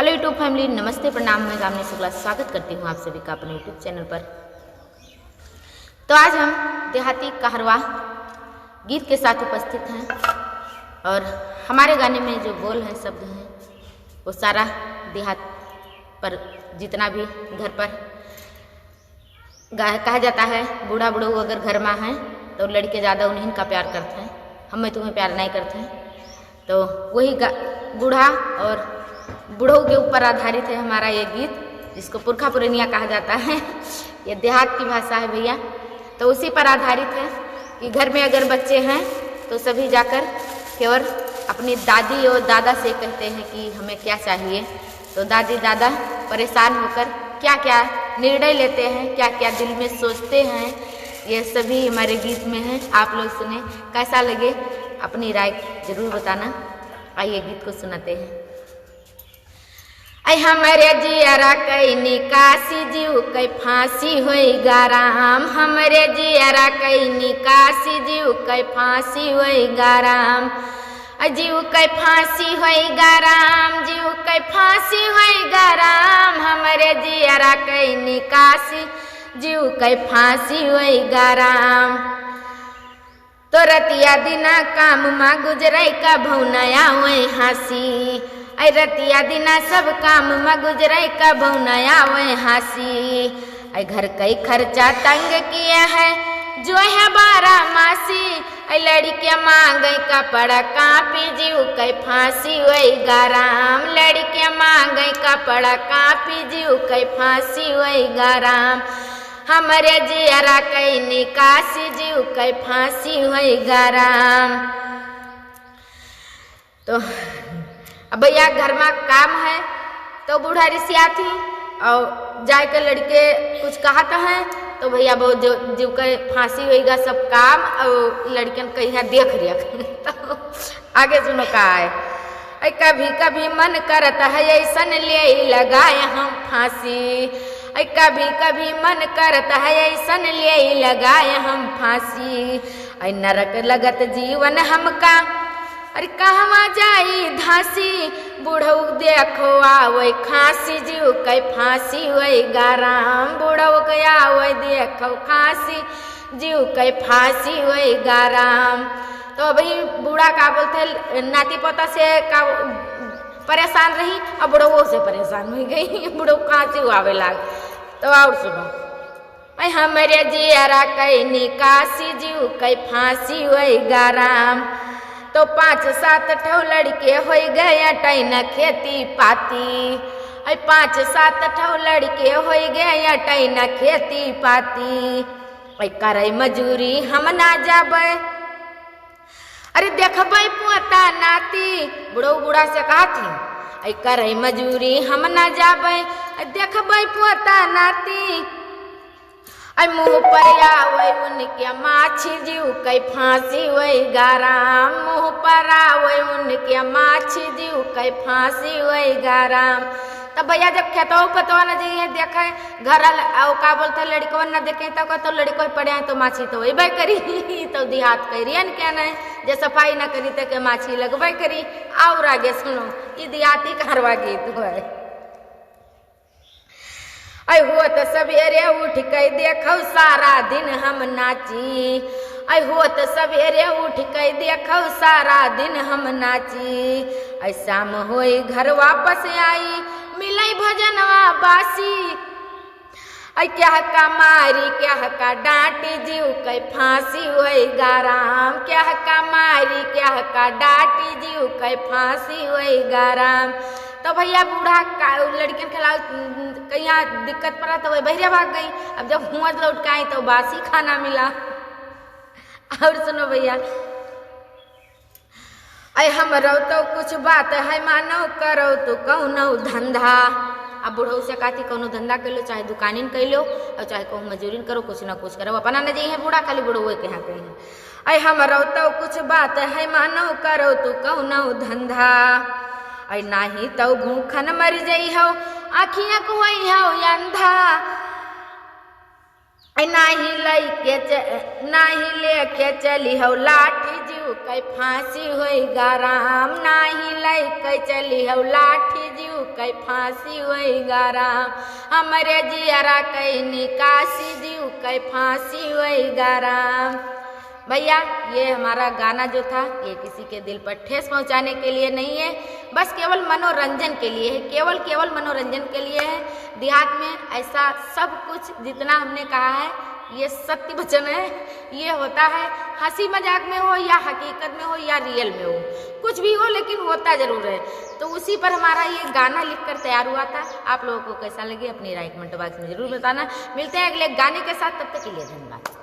Hello YouTube family, नमस्ते प्रणाम। मैं गामिनी शुक्ला स्वागत करती हूँ आप सभी का अपने यूट्यूब चैनल पर। तो आज हम देहाती कहरवा गीत के साथ उपस्थित हैं और हमारे गाने में जो बोल हैं, शब्द हैं, वो सारा देहात पर जितना भी घर पर कहा जाता है, बूढ़ा बूढ़ू अगर घर में हैं तो लड़के ज़्यादा उन्हीं का प्यार करते हैं, हमें तुम्हें प्यार नहीं करते हैं। तो वही बूढ़ा और बूढ़ों के ऊपर आधारित है हमारा ये गीत, जिसको पुरखा पुरनिया कहा जाता है। ये देहात की भाषा है भैया, तो उसी पर आधारित है कि घर में अगर बच्चे हैं तो सभी जाकर केवल अपनी दादी और दादा से कहते हैं कि हमें क्या चाहिए। तो दादी दादा परेशान होकर क्या क्या निर्णय लेते हैं, क्या क्या दिल में सोचते हैं, ये सभी हमारे गीत में है। आप लोग सुने, कैसा लगे अपनी राय जरूर बताना। आइए गीत को सुनाते हैं। ऐ हमरे जियरा कई निकासी जीव कई फांसी होई गाराम, हमरे जियरा कई निकासी जीव कई फांसी होई गाराम, जीव कई फांसी होई गाराम, जीव कई फांसी होई गाराम, हमरे जियरा कई निकासी जीव कई फांसी होई गाराम। तो रतिया दिना काम मा गुजरई का भौनया होई हंसी, ऐ रतिया दिना सब काम में गुजरे का भौनया वे हंसी, ऐ घर कई खर्चा तंग किया है जो है 12 मासी, ऐ लड़के मांगे कपड़ा कापी जीव कई फांसी वही गाराम, लड़के मांगे कपड़ा कापी जीव कई फांसी वही गाराम, हमारे जियरा कई निकासी जीव कई फांसी वही गाराम। तो अब भैया घर में काम है तो बूढ़ा रिसिया थी और जाकर लड़के कुछ कहता है तो भैया बहुत जो जीव के फांसी होएगा सब काम, और लड़कियन कहीं देख रिया। तो आगे सुनो का है। कभी कभी मन करता है ऐसन ले लगाए हम फांसी, कभी कभी मन करता है ऐसन ले लगाए हम फांसी, नरक लगत जीवन हमका अरे कहवा जाई धासी, बूढ़ऊ देखो आवै खांसी जीव कई फांसी वही गाराम, बूढ़ऊ के आवै देखो खांसी जीव कई फांसी वही गाराम। तो भाई बूढ़ा का बोलते नाती पोता से का परेशान रही और बूढ़ऊ से परेशान हो गई, बूढ़ऊ खांसी आवे लाग। तो और सुनो, भाई हमारे जियरा कई निकासी जीव कई फांसी वही गाराम। तो 5-7 ठो लड़के हो गए टैन खेती पाती, 5-7 ठो लड़के हो गए टैन खेती पाती, करे मजूरी हम ना जाबे, अरे देखबे पोता नाती, बूढ़ो बूढ़ा से कहा थी करे मजूरी हम ना जाबे, देखबे पोता नाती, मुँह पर आवे उनके माछी जीव कई फांसी वही गाराम, मुँह पर आवे उनके माछी जीव कई फांसी वही गाराम। तब भैया जब खेतों पतवा न जाइए देखे घर का बोलते लड़कों न देखे तो लड़कों पड़े तो माछी तो वही करी। तो देहात करिए न क्या नहीं, जे सफाई न करी तो के माछी लगबे करी। और आगे सुनो, ये देहाती कहरवा गीत है। ऐ हो तो सवेरे उठ के देखो सारा दिन हम नाची, ऐ हो तो सवेरे उठ के देखो सारा दिन हम नाची, ऐ शाम होई घर वापस आई मिलई भजनवा बासी, ऐ क्या का मारी क्या का डांटी जीव कई फांसी होई गाराम, क्या का मारी क्या का डांटी जीव कई फांसी होई गाराम। तो भैया बूढ़ा लड़कियन खिला कहीं दिक्कत पड़ा तो वही बहरिया भाग गई। अब जब हुआ लौट के आई तो बासी खाना मिला। और सुनो भैया, ऐ हमरो तो कुछ बात है मानो करो तो कौनो धंधा, अब बूढ़ो से कहती कौनो धंधा कर लो, चाहे दुकानिन कर लो और चाहे कहूँ मजूरिन करो, कुछ ना कुछ करो, अपना न जाइए बूढ़ा खाली बूढ़ो के यहाँ कहीं। ऐ हमरो तो कुछ बात है मानो करो तो कौनो धंधा, ऐ नाही तो भूखन मर जाइ हो आखियाँ कुआई हो अंधा, ऐ नाही लेके चली हो लाठी जीव कई फांसी होई गाराम, नाही लेके चली हो लाठी जीव जीव कई फांसी होएगा राम, हमरे जियरा कई निकासी जीव कई फांसी होएगा राम। भैया ये हमारा गाना जो था ये किसी के दिल पर ठेस पहुंचाने के लिए नहीं है, बस केवल मनोरंजन के लिए है, केवल मनोरंजन के लिए है। देहात में ऐसा सब कुछ जितना हमने कहा है ये सत्य वचन है, ये होता है, हंसी मजाक में हो या हकीकत में हो या रियल में हो, कुछ भी हो लेकिन होता जरूर है। तो उसी पर हमारा ये गाना लिखकर तैयार हुआ था। आप लोगों को कैसा लगे अपनी राय कमेंट बॉक्स में जरूर बताना। मिलते हैं अगले गाने के साथ, तब तक के लिए धन्यवाद।